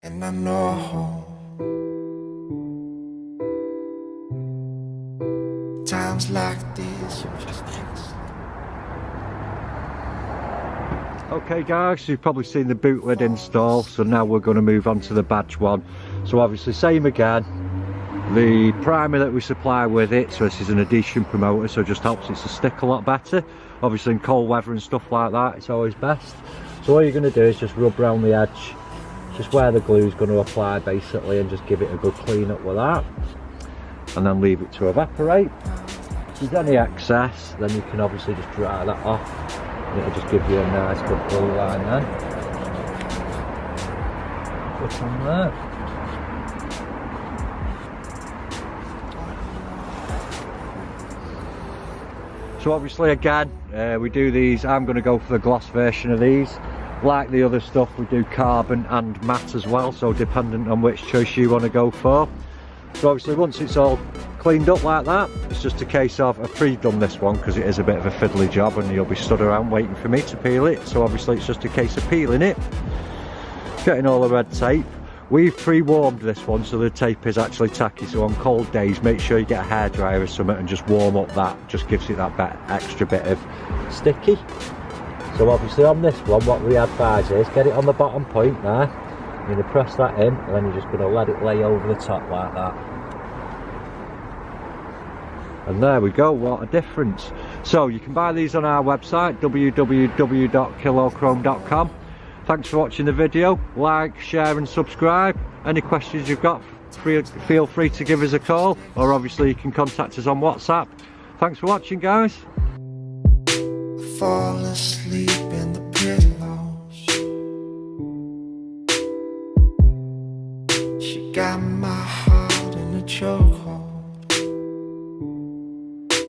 And I know times like this. Okay guys, so you've probably seen the boot lid install, so now we're going to move on to the badge one. So obviously same again, the primer that we supply with it, so this is an adhesion promoter, so it just helps it to stick a lot better. Obviously in cold weather and stuff like that, it's always best. So all you're going to do is just rub around the edge, just where the glue is going to apply basically, and just give it a good clean up with that, and then leave it to evaporate. If there's any excess, then you can obviously just dry that off, and it'll just give you a nice good glue line then. Put on there. So obviously again, we do these, I'm going to go for the gloss version of these. Like the other stuff, we do carbon and matte as well, so dependent on which choice you want to go for. So obviously once it's all cleaned up like that, it's just a case of, I've pre-done this one because it is a bit of a fiddly job and you'll be stood around waiting for me to peel it. So obviously it's just a case of peeling it, getting all the red tape. We've pre-warmed this one so the tape is actually tacky, so on cold days make sure you get a hairdryer or something and just warm up that, just gives it that extra bit of sticky. So obviously on this one what we advise is get it on the bottom point there, you're going to press that in and then you're just going to let it lay over the top like that. And there we go, what a difference. So you can buy these on our website www.KillAllChrome.com. Thanks for watching the video. Like, share and subscribe. Any questions you've got, feel free to give us a call, or obviously you can contact us on WhatsApp. Thanks for watching guys. Fall asleep in the pillows. She got my heart in a choke.